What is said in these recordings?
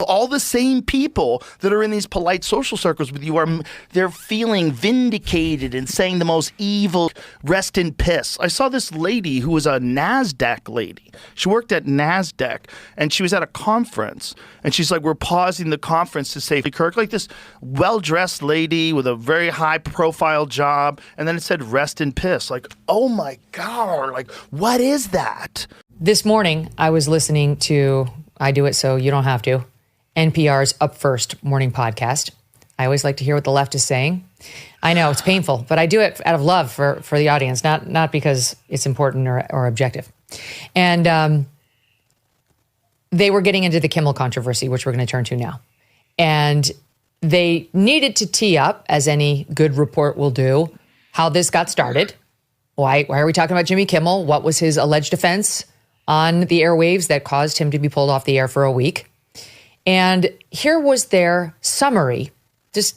all the same people that are in these polite social circles with you they're feeling vindicated and saying the most evil rest in piss. I saw this lady who was a NASDAQ lady. She worked at NASDAQ, and she was at a conference, and she's like, we're pausing the conference to say Kirk, like this well-dressed lady with a very high-profile job, and then it said rest in piss. Like, oh my God, like, what is that? This morning, I was listening to I Do It So You Don't Have to, NPR's Up First morning podcast. I always like to hear what the left is saying. I know it's painful, but I do it out of love for the audience, not because it's important or objective. And they were getting into the Kimmel controversy, which we're going to turn to now. And they needed to tee up, as any good report will do, how this got started. Why are we talking about Jimmy Kimmel? What was his alleged offense on the airwaves that caused him to be pulled off the air for a week? And here was their summary.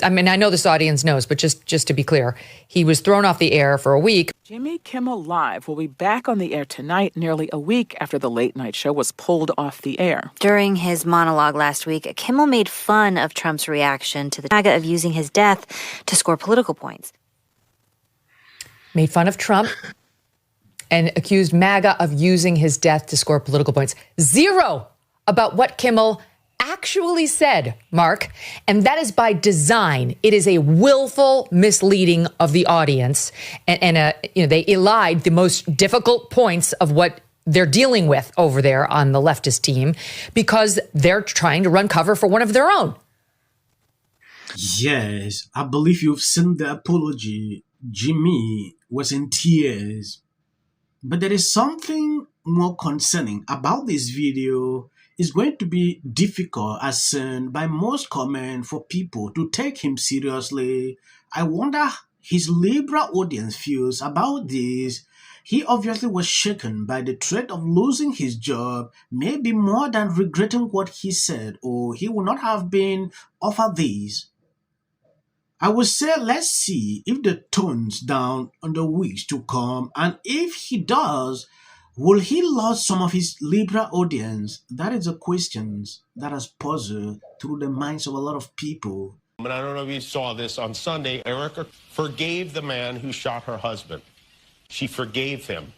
I know this audience knows, but just to be clear, he was thrown off the air for a week. Jimmy Kimmel Live will be back on the air tonight, nearly a week after the late night show was pulled off the air. During his monologue last week, Kimmel made fun of Trump's reaction to the MAGA of using his death to score political points. Made fun of Trump and accused MAGA of using his death to score political points. Zero about what Kimmel actually said, Mark, and that is by design. It is a willful misleading of the audience, and they elide the most difficult points of what they're dealing with over there on the leftist team because they're trying to run cover for one of their own. Yes, I believe you've seen the apology. Jimmy was in tears. But there is something more concerning about this video. It's going to be difficult, as seen by most comment, for people to take him seriously. I wonder his liberal audience feels about this. He obviously was shaken by the threat of losing his job, maybe more than regretting what he said, or he would not have been offered this. I would say let's see if the tones down on the weeks to come, and if he does, will he lose some of his liberal audience? That is a question that has puzzled through the minds of a lot of people. And I don't know if you saw this on Sunday. Erica forgave the man who shot her husband. She forgave him.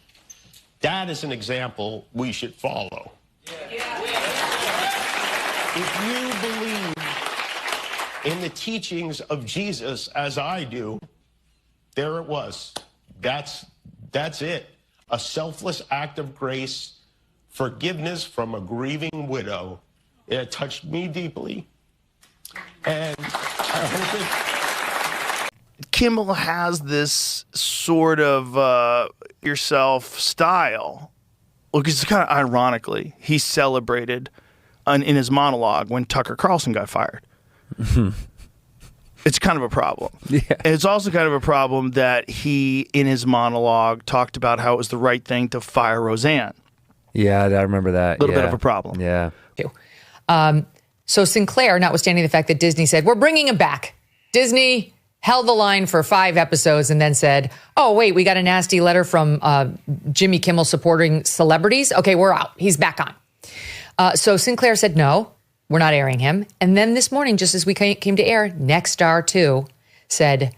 That is an example we should follow. If you believe in the teachings of Jesus as I do, there it was. That's it. A selfless act of grace, forgiveness from a grieving widow. It touched me deeply. And I hope Kimmel has this sort of yourself style. Well, because it's kind of ironically, he celebrated in his monologue when Tucker Carlson got fired. It's kind of a problem. Yeah. And it's also kind of a problem that he, in his monologue, talked about how it was the right thing to fire Roseanne. Yeah, I remember that. A little bit of a problem. Yeah. So Sinclair, notwithstanding the fact that Disney said, we're bringing him back. Disney held the line for 5 episodes and then said, oh, wait, we got a nasty letter from Jimmy Kimmel supporting celebrities. Okay, we're out. He's back on. So Sinclair said, no, we're not airing him. And then this morning, just as we came to air, Nexstar 2 said,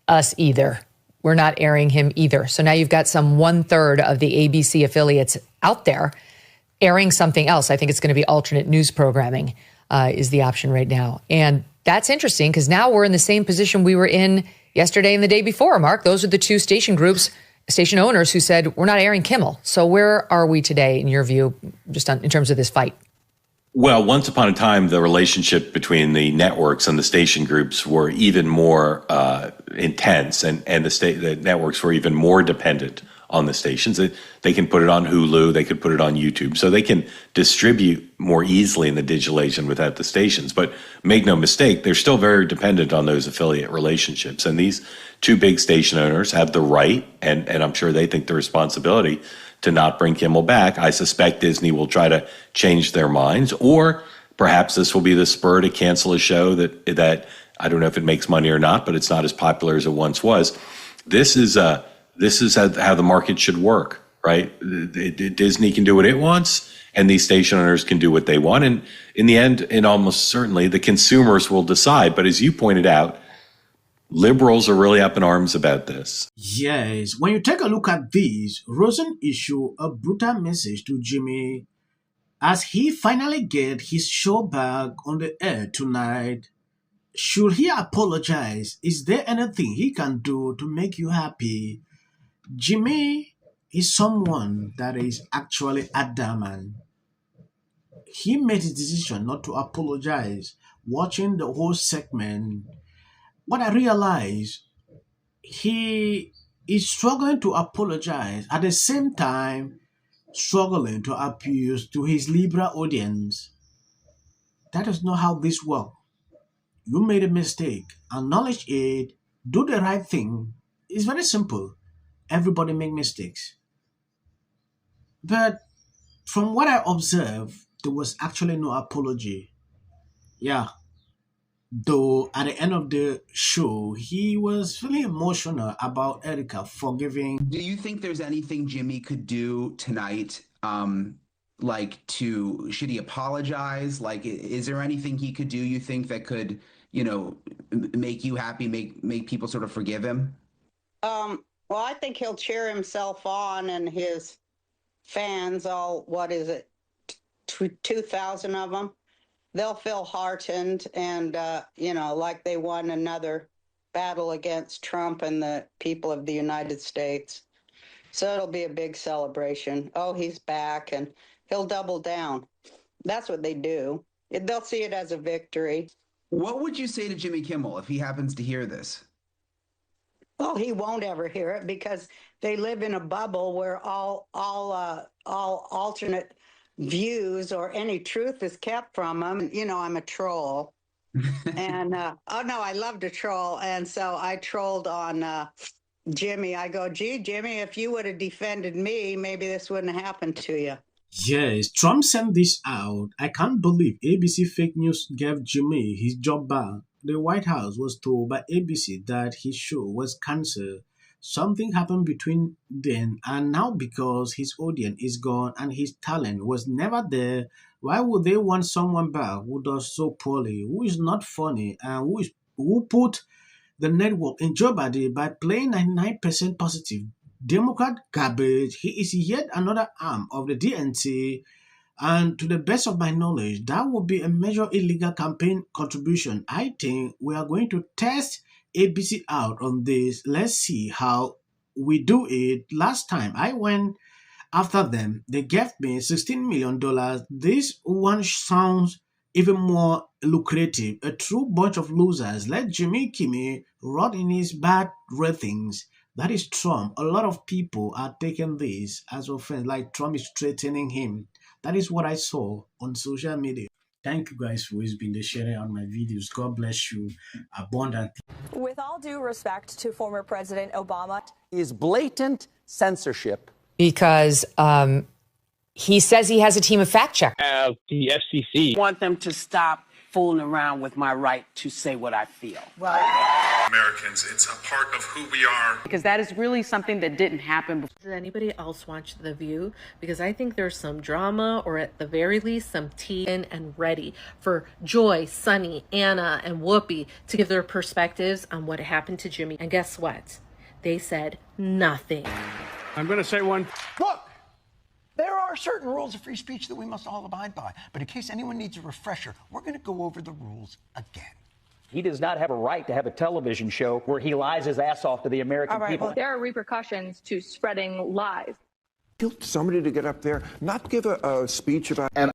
us either. We're not airing him either. So now you've got some 1/3 of the ABC affiliates out there airing something else. I think it's going to be alternate news programming is the option right now. And that's interesting because now we're in the same position we were in yesterday and the day before, Mark. Those are the two station groups, station owners who said, we're not airing Kimmel. So where are we today, in your view, just in terms of this fight? Well, once upon a time, the relationship between the networks and the station groups were even more intense, and the networks were even more dependent on the stations. They can put it on Hulu, they could put it on YouTube, so they can distribute more easily in the digital age than without the stations. But make no mistake, they're still very dependent on those affiliate relationships. And these two big station owners have the right, and I'm sure they think the responsibility to not bring Kimmel back. I suspect Disney will try to change their minds, or perhaps this will be the spur to cancel a show that I don't know if it makes money or not, but it's not as popular as it once was. This is how the market should work, right? Disney can do what it wants, and these station owners can do what they want. And in the end, and almost certainly, the consumers will decide. But as you pointed out, liberals are really up in arms about this. Yes, when you take a look at this, Rosen issued a brutal message to Jimmy as he finally get his show back on the air tonight. Should he apologize? Is there anything he can do to make you happy? Jimmy is someone that is actually adamant. He made his decision not to apologize. Watching the whole segment, what I realized, he is struggling to apologize at the same time struggling to appeal to his liberal audience. That is not how this works. You made a mistake, acknowledge it, do the right thing. It's very simple. Everybody make mistakes. But from what I observed, there was actually no apology. Yeah. Though at the end of the show, he was feeling emotional about Erica forgiving. Do you think there's anything Jimmy could do tonight? Should he apologize? Like, is there anything he could do, you think, that could, make you happy, make people sort of forgive him? Well, I think he'll cheer himself on, and his fans, all, 2,000 of them, they'll feel heartened and, like they won another battle against Trump and the people of the United States. So it'll be a big celebration. Oh, he's back, and he'll double down. That's what they do. They'll see it as a victory. What would you say to Jimmy Kimmel if he happens to hear this? Well, he won't ever hear it because they live in a bubble where all alternate views or any truth is kept from them. I'm a troll. And, I love to troll. And so I trolled on Jimmy. I go, gee, Jimmy, if you would have defended me, maybe this wouldn't have happened to you. Yes, Trump sent this out. I can't believe ABC fake news gave Jimmy his job back. The White House was told by ABC that his show was cancelled. Something happened between then and now because his audience is gone and his talent was never there. Why would they want someone back who does so poorly, who is not funny, and who put the network in jeopardy by playing 99% positive Democrat garbage? He is yet another arm of the DNC, and to the best of my knowledge, that would be a major illegal campaign contribution. I think we are going to test ABC out on this. Let's see how we do it. Last time I went after them, they gave me $16 million. This one sounds even more lucrative. A true bunch of losers. Let Jimmy Kimmel rot in his bad ratings. That is Trump. A lot of people are taking this as offense, like Trump is threatening him. That is what I saw on social media. Thank you guys for always being the sharing on my videos. God bless you abundantly. With all due respect to former President Obama, is blatant censorship. Because he says he has a team of fact checkers. The FCC. I want them to stop fooling around with my right to say what I feel. Americans, it's a part of who we are. Because that is really something that didn't happen before. Did anybody else watch The View? Because I think there's some drama, or at the very least some tea and ready for Joy, Sunny, Anna, and Whoopi to give their perspectives on what happened to Jimmy. And guess what? They said nothing. I'm going to say one. Look, there are certain rules of free speech that we must all abide by. But in case anyone needs a refresher, we're going to go over the rules again. He does not have a right to have a television show where he lies his ass off to the American people. well, there are repercussions to spreading lies. Somebody to get up there, not give a speech about... And